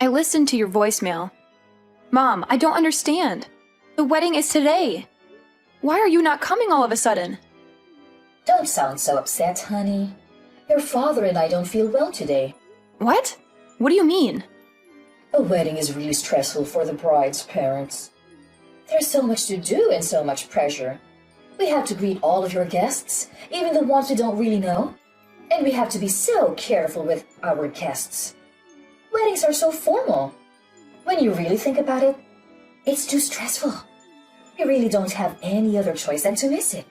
I listened to your voicemail. Mom, I don't understand. The wedding is today. Why are you not coming all of a sudden? Don't sound so upset, honey. Your father and I don't feel well today. What? What do you mean? A wedding is really stressful for the bride's parents. There's so much to do and so much pressure. We have to greet all of your guests, even the ones we don't really know. And we have to be so careful with our guests. Weddings are so formal. When you really think about it, it's too stressful. We really don't have any other choice than to miss it.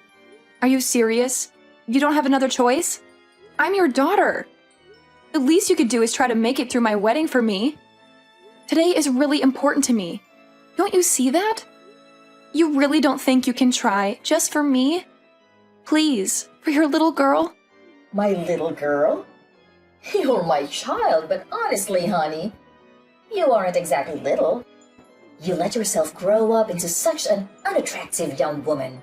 Are you serious? You don't have another choice? I'm your daughter. The least you could do is try to make it through my wedding for me. Today is really important to me. Don't you see that? You really don't think you can try just for me? Please, for your little girl? My little girl? You're my child, but honestly, honey, you aren't exactly little. You let yourself grow up into such an unattractive young woman.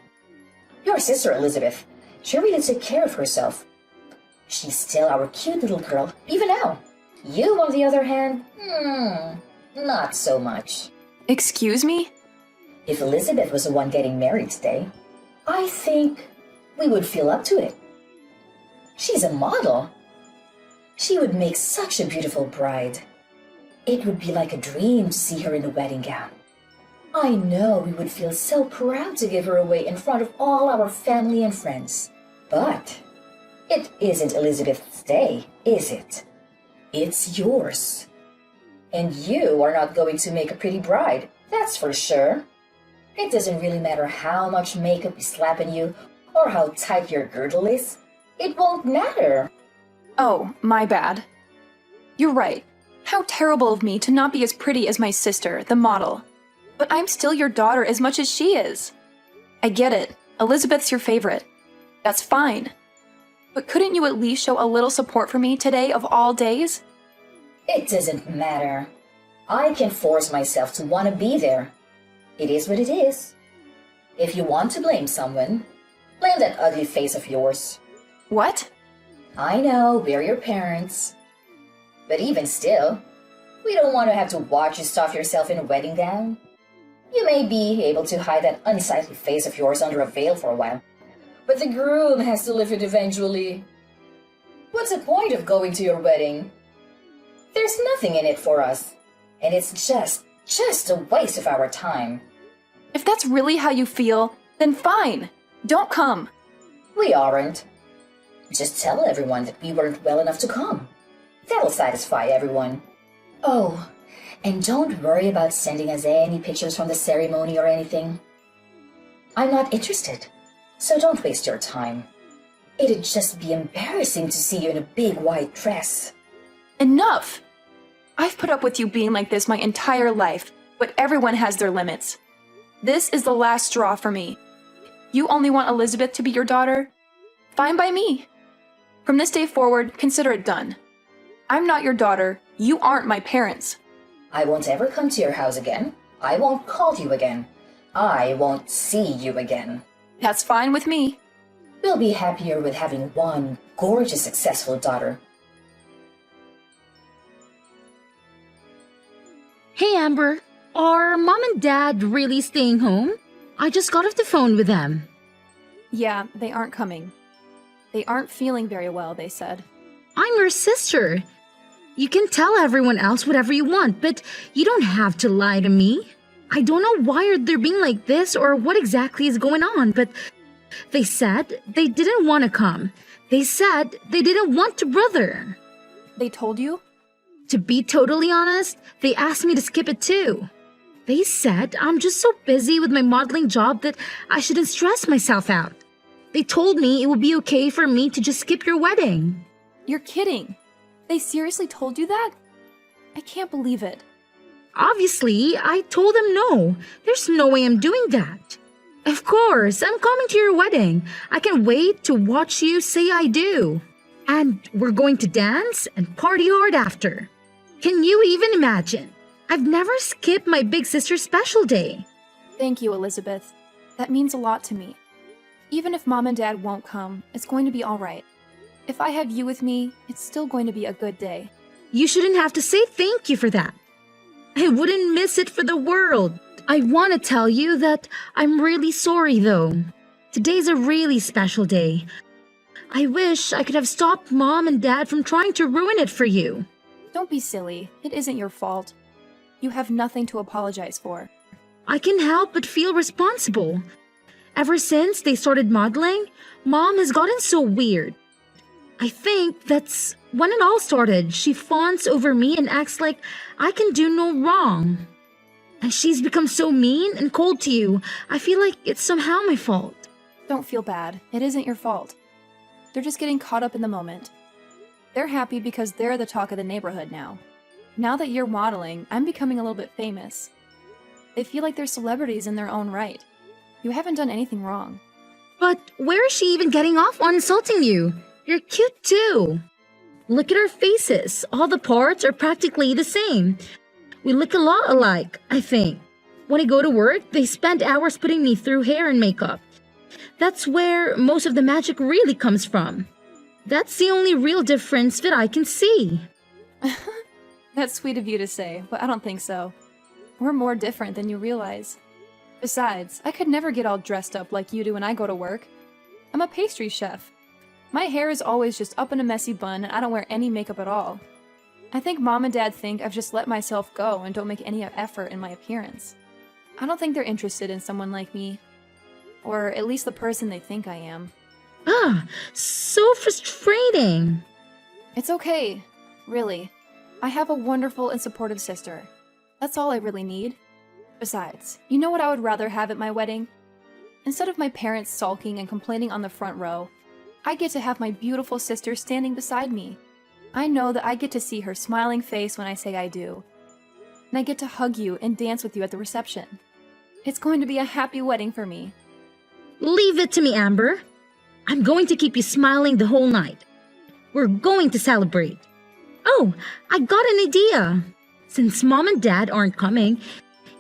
Your sister Elizabeth, she really took care of herself. She's still our cute little girl, even now. You, on the other hand, not so much. Excuse me? If Elizabeth was the one getting married today, I think we would feel up to it. She's a model. She would make such a beautiful bride. It would be like a dream to see her in a wedding gown. I know we would feel so proud to give her away in front of all our family and friends. But it isn't Elizabeth's day, is it? It's yours. And you are not going to make a pretty bride, that's for sure. It doesn't really matter how much makeup is slapping you or how tight your girdle is. It won't matter. Oh, my bad. You're right. How terrible of me to not be as pretty as my sister, the model. But I'm still your daughter as much as she is. I get it. Elizabeth's your favorite. That's fine. But couldn't you at least show a little support for me today of all days? It doesn't matter. I can force myself to want to be there. It is what it is. If you want to blame someone, blame that ugly face of yours. What? I know, we're your parents. But even still, we don't want to have to watch you stuff yourself in a wedding gown. You may be able to hide that unsightly face of yours under a veil for a while, but the groom has to live it eventually. What's the point of going to your wedding? There's nothing in it for us, and it's just a waste of our time. If that's really how you feel, then fine. Don't come. We aren't. Just tell everyone that we weren't well enough to come. That'll satisfy everyone. Oh, and don't worry about sending us any pictures from the ceremony or anything. I'm not interested, so don't waste your time. It'd just be embarrassing to see you in a big white dress. Enough! I've put up with you being like this my entire life, but everyone has their limits. This is the last straw for me. You only want Elizabeth to be your daughter? Fine by me. From this day forward, consider it done. I'm not your daughter. You aren't my parents. I won't ever come to your house again. I won't call you again. I won't see you again. That's fine with me. We'll be happier with having one gorgeous, successful daughter. Hey Amber, are Mom and Dad really staying home? I just got off the phone with them. Yeah, they aren't coming. They aren't feeling very well, they said. I'm your sister. You can tell everyone else whatever you want, but you don't have to lie to me. I don't know why they're being like this or what exactly is going on, but they said they didn't want to come. They said they didn't want to, brother. They told you? To be totally honest, they asked me to skip it too. They said I'm just so busy with my modeling job that I shouldn't stress myself out. They told me it would be okay for me to just skip your wedding. You're kidding. They seriously told you that? I can't believe it. Obviously, I told them no. There's no way I'm doing that. Of course, I'm coming to your wedding. I can't wait to watch you say I do. And we're going to dance and party hard after. Can you even imagine? I've never skipped my big sister's special day. Thank you, Elizabeth. That means a lot to me. Even if Mom and Dad won't come, it's going to be all right. If I have you with me, it's still going to be a good day. You shouldn't have to say thank you for that. I wouldn't miss it for the world. I want to tell you that I'm really sorry though. Today's a really special day. I wish I could have stopped Mom and Dad from trying to ruin it for you. Don't be silly. It isn't your fault. You have nothing to apologize for. I can help but feel responsible. Ever since they started modeling, Mom has gotten so weird. I think that's when it all started. She fawns over me and acts like I can do no wrong. And she's become so mean and cold to you. I feel like it's somehow my fault. Don't feel bad. It isn't your fault. They're just getting caught up in the moment. They're happy because they're the talk of the neighborhood now. Now that you're modeling, I'm becoming a little bit famous. They feel like they're celebrities in their own right. You haven't done anything wrong. But where is she even getting off on insulting you? You're cute too. Look at our faces. All the parts are practically the same. We look a lot alike, I think. When I go to work, they spend hours putting me through hair and makeup. That's where most of the magic really comes from. That's the only real difference that I can see. That's sweet of you to say, but I don't think so. We're more different than you realize. Besides, I could never get all dressed up like you do when I go to work. I'm a pastry chef. My hair is always just up in a messy bun and I don't wear any makeup at all. I think Mom and Dad think I've just let myself go and don't make any effort in my appearance. I don't think they're interested in someone like me. Or at least the person they think I am. So frustrating. It's okay, really. I have a wonderful and supportive sister. That's all I really need. Besides, you know what I would rather have at my wedding? Instead of my parents sulking and complaining on the front row, I get to have my beautiful sister standing beside me. I know that I get to see her smiling face when I say I do. And I get to hug you and dance with you at the reception. It's going to be a happy wedding for me. Leave it to me, Amber. I'm going to keep you smiling the whole night. We're going to celebrate. Oh, I got an idea. Since Mom and Dad aren't coming,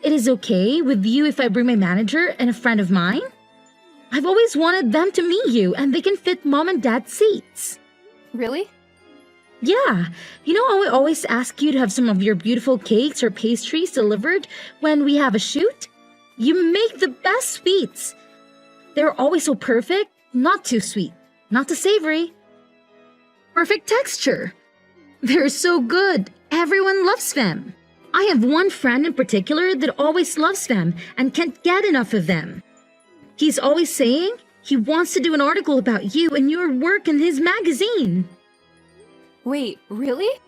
it is okay with you if I bring my manager and a friend of mine? I've always wanted them to meet you and they can fit Mom and Dad's seats. Really? Yeah, you know how I always ask you to have some of your beautiful cakes or pastries delivered when we have a shoot? You make the best sweets. They're always so perfect, not too sweet, not too savory. Perfect texture. They're so good. Everyone loves them. I have one friend in particular that always loves them and can't get enough of them. He's always saying he wants to do an article about you and your work in his magazine. Wait, really?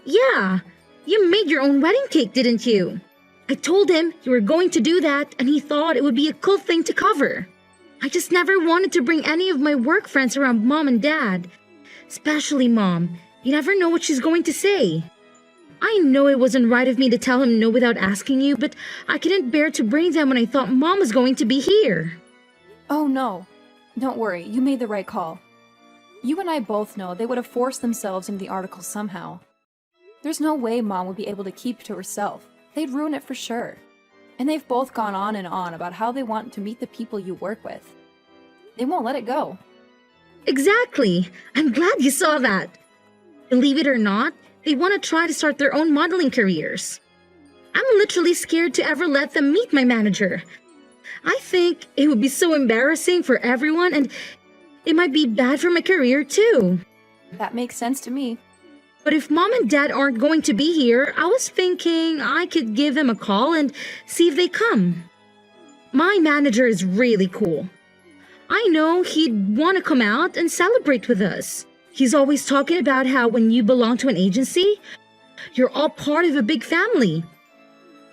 Yeah, you made your own wedding cake, didn't you? I told him you were going to do that and he thought it would be a cool thing to cover. I just never wanted to bring any of my work friends around Mom and Dad. Especially Mom. You never know what she's going to say. I know it wasn't right of me to tell him no without asking you, but I couldn't bear to bring them when I thought Mom was going to be here. Oh no. Don't worry, you made the right call. You and I both know they would have forced themselves into the article somehow. There's no way Mom would be able to keep it to herself. They'd ruin it for sure. And they've both gone on and on about how they want to meet the people you work with. They won't let it go. Exactly. I'm glad you saw that. Believe it or not, they want to try to start their own modeling careers. I'm literally scared to ever let them meet my manager. I think it would be so embarrassing for everyone and it might be bad for my career too. That makes sense to me. But if Mom and Dad aren't going to be here, I was thinking I could give them a call and see if they come. My manager is really cool. I know he'd want to come out and celebrate with us. He's always talking about how when you belong to an agency, you're all part of a big family.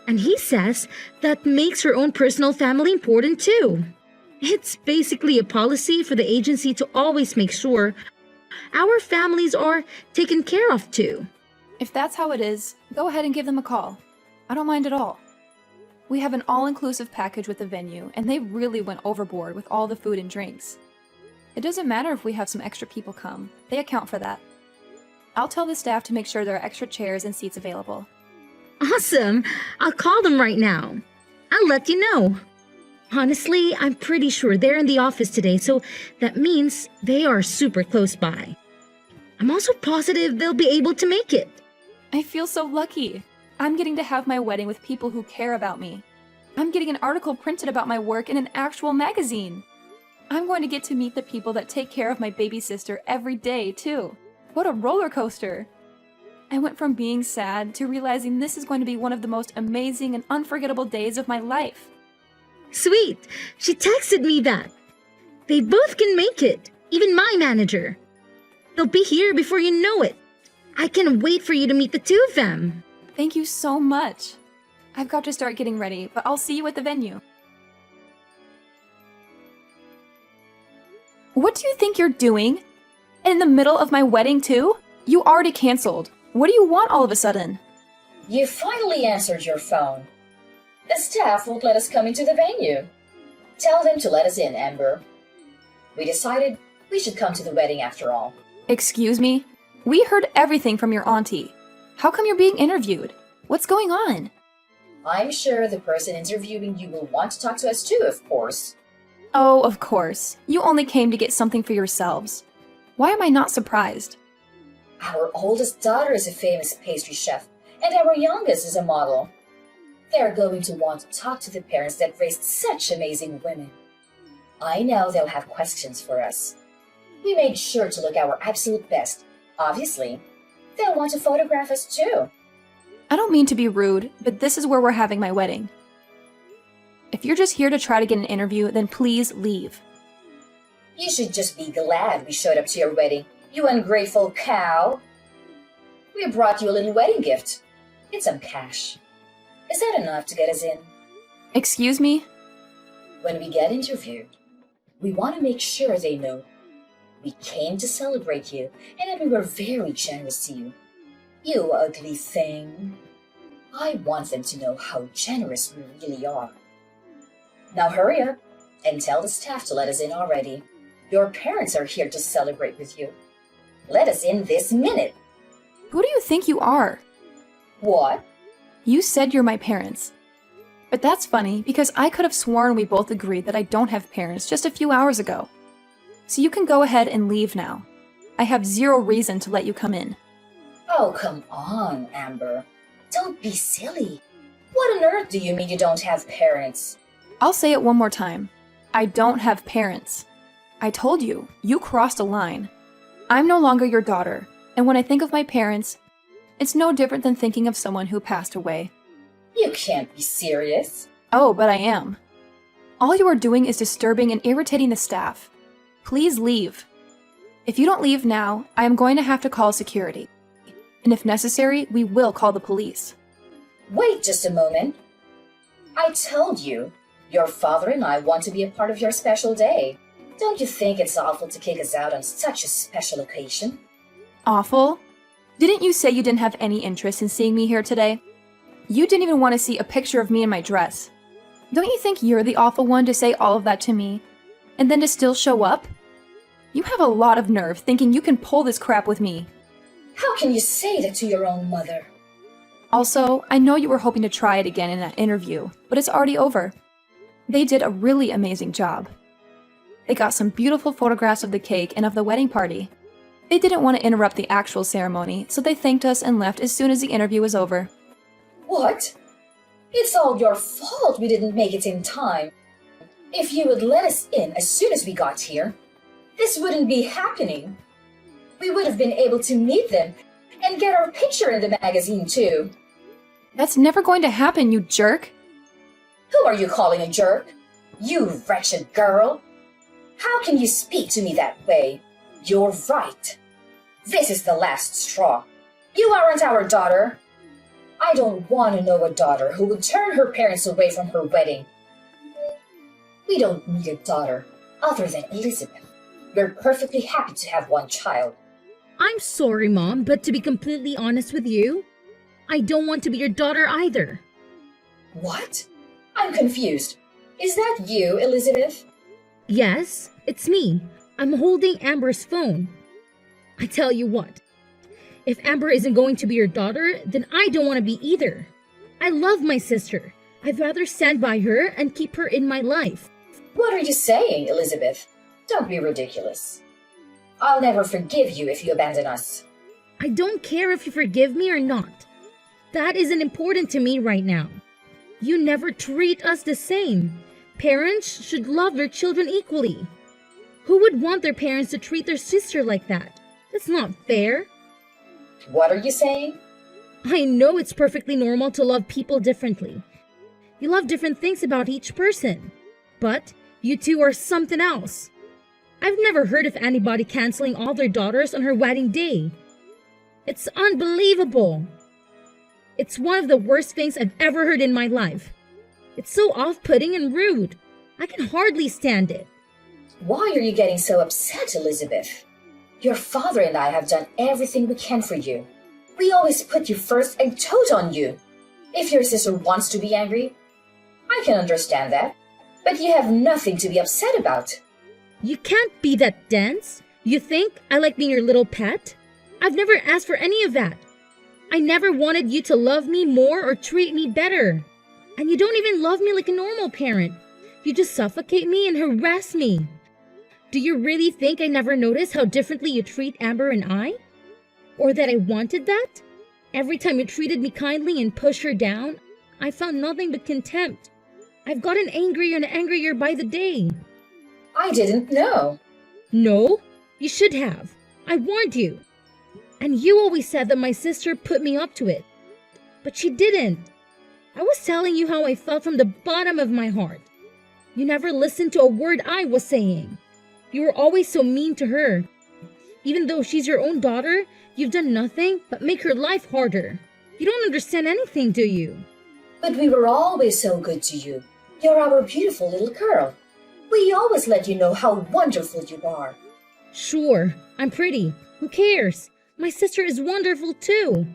And he says that makes your own personal family important too. It's basically a policy for the agency to always make sure our families are taken care of too. If that's how it is, go ahead and give them a call. I don't mind at all. We have an all-inclusive package with the venue, and they really went overboard with all the food and drinks. It doesn't matter if we have some extra people come. They account for that. I'll tell the staff to make sure there are extra chairs and seats available. Awesome! I'll call them right now. I'll let you know. Honestly, I'm pretty sure they're in the office today, so that means they are super close by. I'm also positive they'll be able to make it. I feel so lucky. I'm getting to have my wedding with people who care about me. I'm getting an article printed about my work in an actual magazine. I'm going to get to meet the people that take care of my baby sister every day, too. What a roller coaster! I went from being sad to realizing this is going to be one of the most amazing and unforgettable days of my life. Sweet! She texted me that. They both can make it, even my manager. They'll be here before you know it. I can't wait for you to meet the two of them. Thank you so much. I've got to start getting ready, but I'll see you at the venue. What do you think you're doing? In the middle of my wedding, too? You already canceled. What do you want all of a sudden? You finally answered your phone. The staff won't let us come into the venue. Tell them to let us in, Amber. We decided we should come to the wedding after all. Excuse me? We heard everything from your auntie. How come you're being interviewed? What's going on? I'm sure the person interviewing you will want to talk to us too, of course. Oh, of course. You only came to get something for yourselves. Why am I not surprised? Our oldest daughter is a famous pastry chef, and our youngest is a model. They're going to want to talk to the parents that raised such amazing women. I know they'll have questions for us. We made sure to look our absolute best. Obviously, they'll want to photograph us too. I don't mean to be rude, but this is where we're having my wedding. If you're just here to try to get an interview, then please leave. You should just be glad we showed up to your wedding, you ungrateful cow. We brought you a little wedding gift. It's some cash. Is that enough to get us in? Excuse me? When we get interviewed, we want to make sure they know we came to celebrate you and that we were very generous to you. You ugly thing. I want them to know how generous we really are. Now hurry up and tell the staff to let us in already. Your parents are here to celebrate with you. Let us in this minute. Who do you think you are? What? You said you're my parents. But that's funny because I could have sworn we both agreed that I don't have parents just a few hours ago. So you can go ahead and leave now. I have zero reason to let you come in. Oh, come on, Amber. Don't be silly. What on earth do you mean you don't have parents? I'll say it one more time. I don't have parents. I told you, you crossed a line. I'm no longer your daughter, and when I think of my parents, it's no different than thinking of someone who passed away. You can't be serious. Oh, but I am. All you are doing is disturbing and irritating the staff. Please leave. If you don't leave now, I am going to have to call security. And if necessary, we will call the police. Wait just a moment. I told you, your father and I want to be a part of your special day. Don't you think it's awful to kick us out on such a special occasion? Awful? Didn't you say you didn't have any interest in seeing me here today? You didn't even want to see a picture of me in my dress. Don't you think you're the awful one to say all of that to me, and then to still show up? You have a lot of nerve thinking you can pull this crap with me. How can you say that to your own mother? Also, I know you were hoping to try it again in that interview, but it's already over. They did a really amazing job. They got some beautiful photographs of the cake and of the wedding party. They didn't want to interrupt the actual ceremony, so they thanked us and left as soon as the interview was over. What? It's all your fault we didn't make it in time. If you would let us in as soon as we got here, this wouldn't be happening. We would have been able to meet them and get our picture in the magazine too. That's never going to happen, you jerk. Who are you calling a jerk? You wretched girl. How can you speak to me that way? You're right. This is the last straw. You aren't our daughter. I don't want to know a daughter who would turn her parents away from her wedding. We don't need a daughter other than Elizabeth. We're perfectly happy to have one child. I'm sorry, Mom, but to be completely honest with you, I don't want to be your daughter either. What? I'm confused. Is that you, Elizabeth? Yes, it's me. I'm holding Amber's phone. I tell you what, if Amber isn't going to be your daughter, then I don't want to be either. I love my sister. I'd rather stand by her and keep her in my life. What are you saying, Elizabeth? Don't be ridiculous. I'll never forgive you if you abandon us. I don't care if you forgive me or not. That isn't important to me right now. You never treat us the same. Parents should love their children equally. Who would want their parents to treat their sister like that? That's not fair. What are you saying? I know it's perfectly normal to love people differently. You love different things about each person. But you two are something else. I've never heard of anybody canceling all their daughters on her wedding day. It's unbelievable. It's one of the worst things I've ever heard in my life. It's so off-putting and rude. I can hardly stand it. Why are you getting so upset, Elizabeth? Your father and I have done everything we can for you. We always put you first and told on you. If your sister wants to be angry, I can understand that. But you have nothing to be upset about. You can't be that dense. You think I like being your little pet? I've never asked for any of that. I never wanted you to love me more or treat me better. And you don't even love me like a normal parent. You just suffocate me and harass me. Do you really think I never noticed how differently you treat Amber and I? Or that I wanted that? Every time you treated me kindly and pushed her down, I found nothing but contempt. I've gotten angrier and angrier by the day. I didn't know. No, you should have. I warned you. And you always said that my sister put me up to it. But she didn't. I was telling you how I felt from the bottom of my heart. You never listened to a word I was saying. You were always so mean to her. Even though she's your own daughter, you've done nothing but make her life harder. You don't understand anything, do you? But we were always so good to you. You're our beautiful little girl. We always let you know how wonderful you are. Sure, I'm pretty. Who cares? My sister is wonderful too.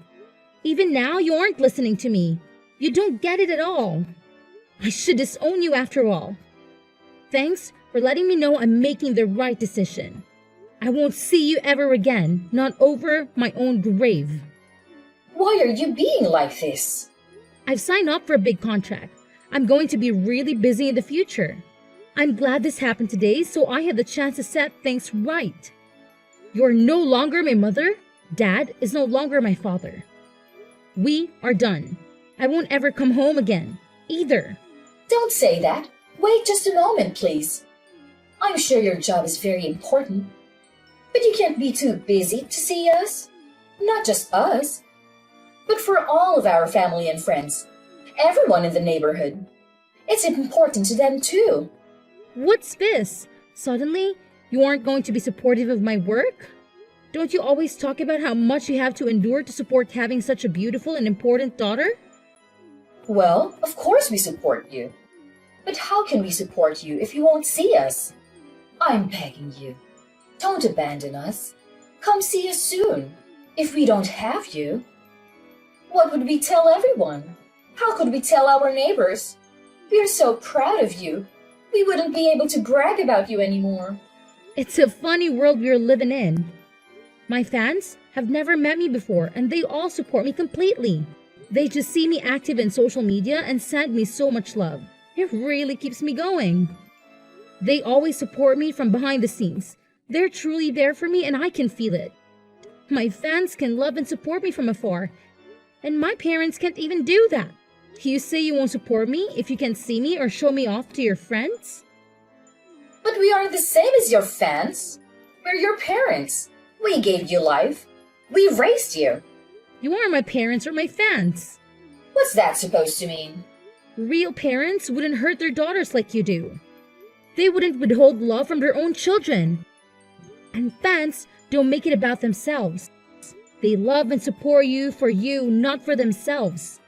Even now, you aren't listening to me. You don't get it at all. I should disown you after all. Thanks for letting me know I'm making the right decision. I won't see you ever again, not over my own grave. Why are you being like this? I've signed up for a big contract. I'm going to be really busy in the future. I'm glad this happened today so I had the chance to set things right. You're no longer my mother. Dad is no longer my father. We are done. I won't ever come home again, either. Don't say that. Wait just a moment, please. I'm sure your job is very important. But you can't be too busy to see us. Not just us, but for all of our family and friends. Everyone in the neighborhood. It's important to them too. What's this? Suddenly, you aren't going to be supportive of my work? Don't you always talk about how much you have to endure to support having such a beautiful and important daughter? Well, of course we support you. But how can we support you if you won't see us? I'm begging you. Don't abandon us. Come see us soon. If we don't have you, what would we tell everyone? How could we tell our neighbors? We're so proud of you. We wouldn't be able to brag about you anymore. It's a funny world we're living in. My fans have never met me before and they all support me completely. They just see me active in social media and send me so much love. It really keeps me going. They always support me from behind the scenes. They're truly there for me and I can feel it. My fans can love and support me from afar. And my parents can't even do that. You say you won't support me if you can't see me or show me off to your friends? But we aren't the same as your fans. We're your parents. We gave you life. We raised you. You aren't my parents or my fans. What's that supposed to mean? Real parents wouldn't hurt their daughters like you do. They wouldn't withhold love from their own children. And fans don't make it about themselves. They love and support you for you, not for themselves.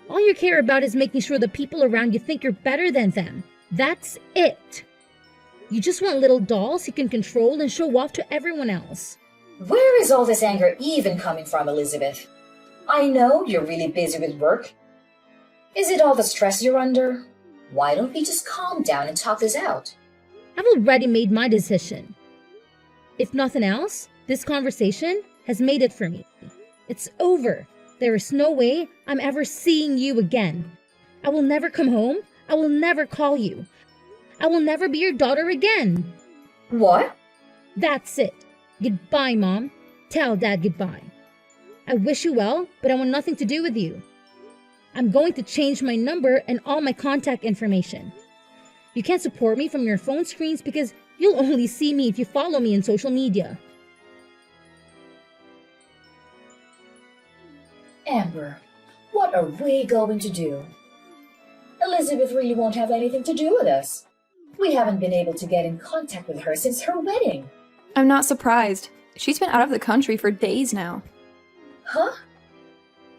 All you care about is making sure the people around you think you're better than them. That's it. You just want little dolls you can control and show off to everyone else. Where is all this anger even coming from, Elizabeth? I know you're really busy with work. Is it all the stress you're under? Why don't we just calm down and talk this out? I've already made my decision. If nothing else, this conversation has made it for me. It's over. There is no way I'm ever seeing you again. I will never come home. I will never call you. I will never be your daughter again. What? That's it. Goodbye, Mom. Tell Dad goodbye. I wish you well, but I want nothing to do with you. I'm going to change my number and all my contact information. You can't support me from your phone screens because you'll only see me if you follow me on social media. Amber, what are we going to do? Elizabeth really won't have anything to do with us. We haven't been able to get in contact with her since her wedding. I'm not surprised. She's been out of the country for days now. Huh?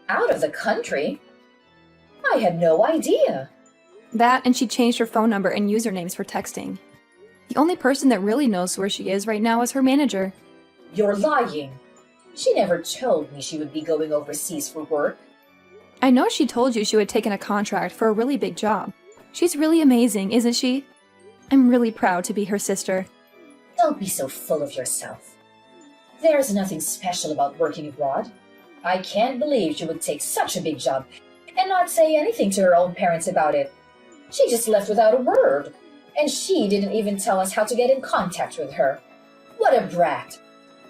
Out of the country? I had no idea. That, and she changed her phone number and usernames for texting. The only person that really knows where she is right now is her manager. You're lying. She never told me she would be going overseas for work. I know she told you she had taken a contract for a really big job. She's really amazing, isn't she? I'm really proud to be her sister. Don't be so full of yourself. There's nothing special about working abroad. I can't believe she would take such a big job and not say anything to her own parents about it. She just left without a word, and she didn't even tell us how to get in contact with her. What a brat!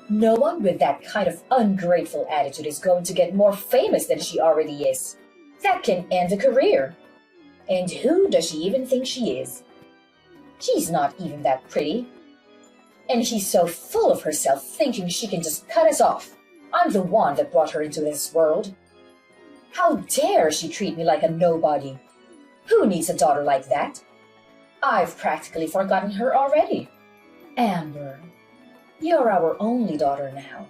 No one with that kind of ungrateful attitude is going to get more famous than she already is. That can end a career. And who does she even think she is? She's not even that pretty. And she's so full of herself, thinking she can just cut us off. I'm the one that brought her into this world. How dare she treat me like a nobody? Who needs a daughter like that? I've practically forgotten her already. Amber, you're our only daughter now.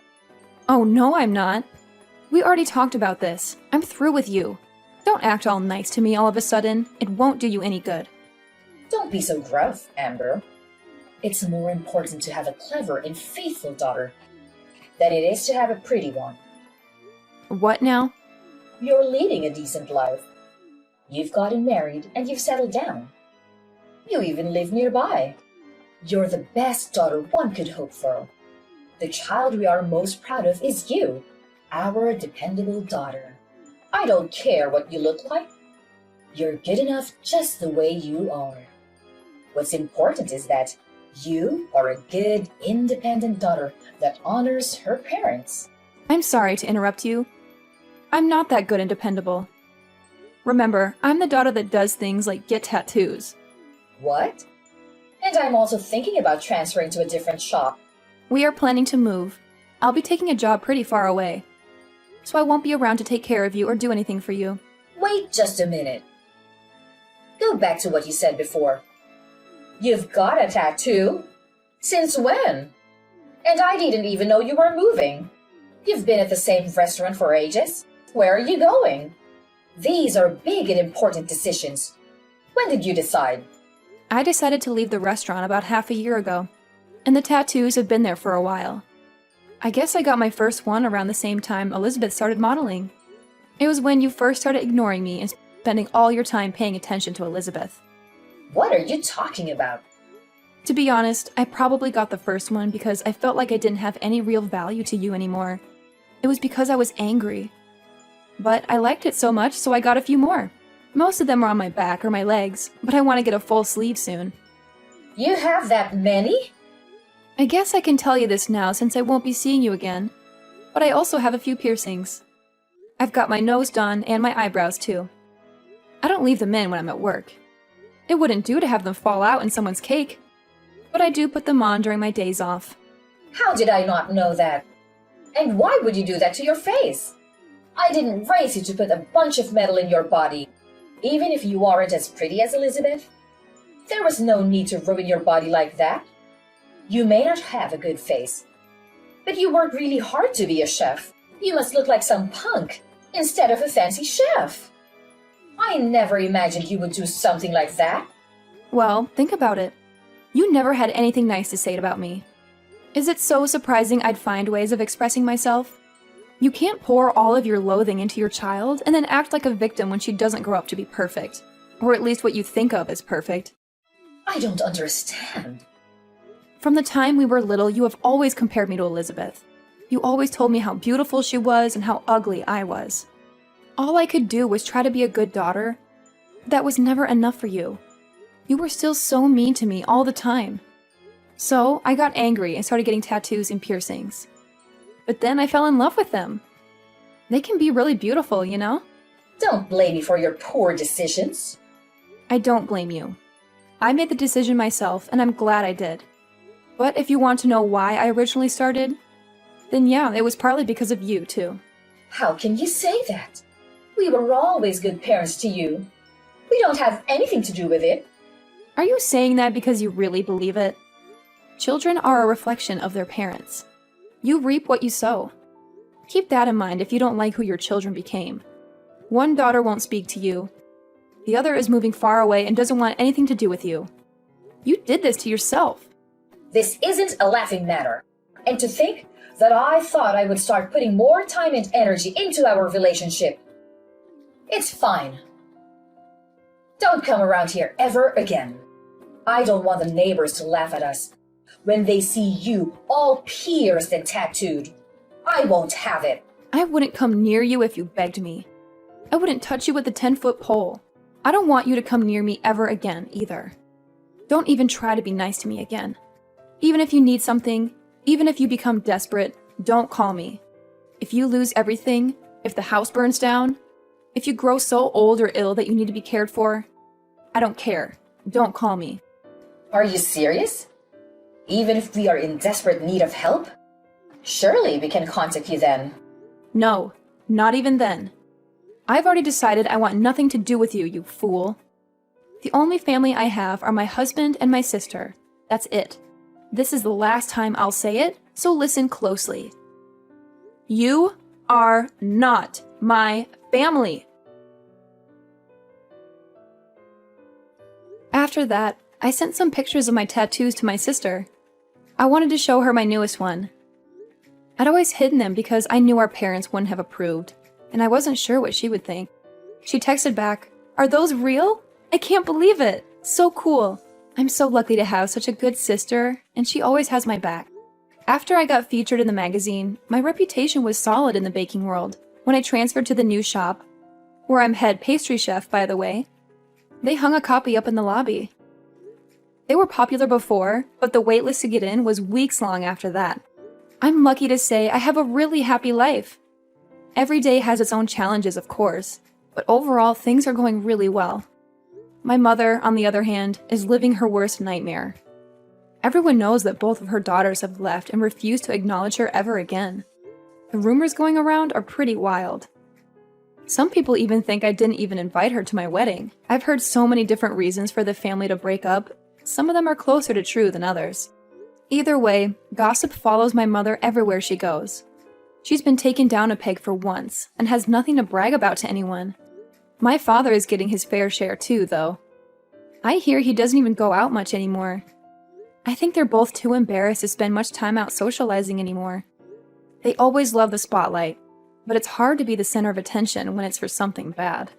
Oh, no, I'm not. We already talked about this. I'm through with you. Don't act all nice to me all of a sudden. It won't do you any good. Don't be so gruff, Amber. It's more important to have a clever and faithful daughter than it is to have a pretty one. What now? You're leading a decent life. You've gotten married and you've settled down. You even live nearby. You're the best daughter one could hope for. The child we are most proud of is you, our dependable daughter. I don't care what you look like. You're good enough just the way you are. What's important is that you are a good, independent daughter that honors her parents. I'm sorry to interrupt you. I'm not that good and dependable. Remember, I'm the daughter that does things like get tattoos. What? And I'm also thinking about transferring to a different shop. We are planning to move. I'll be taking a job pretty far away. So I won't be around to take care of you or do anything for you. Wait just a minute. Go back to what you said before. You've got a tattoo? Since when? And I didn't even know you were moving. You've been at the same restaurant for ages. Where are you going? These are big and important decisions. When did you decide? I decided to leave the restaurant about half a year ago, and the tattoos have been there for a while. I guess I got my first one around the same time Elizabeth started modeling. It was when you first started ignoring me and spending all your time paying attention to Elizabeth. What are you talking about? To be honest, I probably got the first one because I felt like I didn't have any real value to you anymore. It was because I was angry. But I liked it so much, so I got a few more. Most of them are on my back or my legs, but I want to get a full sleeve soon. You have that many? I guess I can tell you this now since I won't be seeing you again. But I also have a few piercings. I've got my nose done and my eyebrows too. I don't leave them in when I'm at work. It wouldn't do to have them fall out in someone's cake. But I do put them on during my days off. How did I not know that? And why would you do that to your face? I didn't raise you to put a bunch of metal in your body. Even if you aren't as pretty as Elizabeth, there was no need to ruin your body like that. You may not have a good face, but you work really hard to be a chef. You must look like some punk instead of a fancy chef. I never imagined you would do something like that. Well, think about it. You never had anything nice to say about me. Is it so surprising I'd find ways of expressing myself? You can't pour all of your loathing into your child and then act like a victim when she doesn't grow up to be perfect. Or at least what you think of as perfect. I don't understand. From the time we were little, you have always compared me to Elizabeth. You always told me how beautiful she was and how ugly I was. All I could do was try to be a good daughter. That was never enough for you. You were still so mean to me all the time. So I got angry and started getting tattoos and piercings. But then I fell in love with them. They can be really beautiful, you know? Don't blame me for your poor decisions. I don't blame you. I made the decision myself, and I'm glad I did. But if you want to know why I originally started, then yeah, it was partly because of you, too. How can you say that? We were always good parents to you. We don't have anything to do with it. Are you saying that because you really believe it? Children are a reflection of their parents. You reap what you sow. Keep that in mind if you don't like who your children became. One daughter won't speak to you. The other is moving far away and doesn't want anything to do with you. You did this to yourself. This isn't a laughing matter. And to think that I thought I would start putting more time and energy into our relationship. It's fine. Don't come around here ever again. I don't want the neighbors to laugh at us when they see you all pierced and tattooed. I won't have it. I wouldn't come near you if you begged me. I wouldn't touch you with a 10-foot pole. I don't want you to come near me ever again, either. Don't even try to be nice to me again. Even if you need something, even if you become desperate, don't call me. If you lose everything, if the house burns down, if you grow so old or ill that you need to be cared for, I don't care. Don't call me. Are you serious? Even if we are in desperate need of help? Surely we can contact you then. No, not even then. I've already decided I want nothing to do with you, you fool. The only family I have are my husband and my sister. That's it. This is the last time I'll say it, so listen closely. You are not my family. After that, I sent some pictures of my tattoos to my sister. I wanted to show her my newest one. I'd always hidden them because I knew our parents wouldn't have approved, and I wasn't sure what she would think. She texted back, "Are those real? I can't believe it. So cool. I'm so lucky to have such a good sister, and she always has my back." After I got featured in the magazine, my reputation was solid in the baking world. When I transferred to the new shop, where I'm head pastry chef, by the way, they hung a copy up in the lobby. They were popular before, but the wait list to get in was weeks long after that. I'm lucky to say I have a really happy life. Every day has its own challenges, of course, but overall things are going really well. My mother, on the other hand, is living her worst nightmare. Everyone knows that both of her daughters have left and refuse to acknowledge her ever again. The rumors going around are pretty wild. Some people even think I didn't even invite her to my wedding. I've heard so many different reasons for the family to break up. Some of them are closer to true than others. Either way, gossip follows my mother everywhere she goes. She's been taken down a peg for once and has nothing to brag about to anyone. My father is getting his fair share too, though. I hear he doesn't even go out much anymore. I think they're both too embarrassed to spend much time out socializing anymore. They always love the spotlight, but it's hard to be the center of attention when it's for something bad.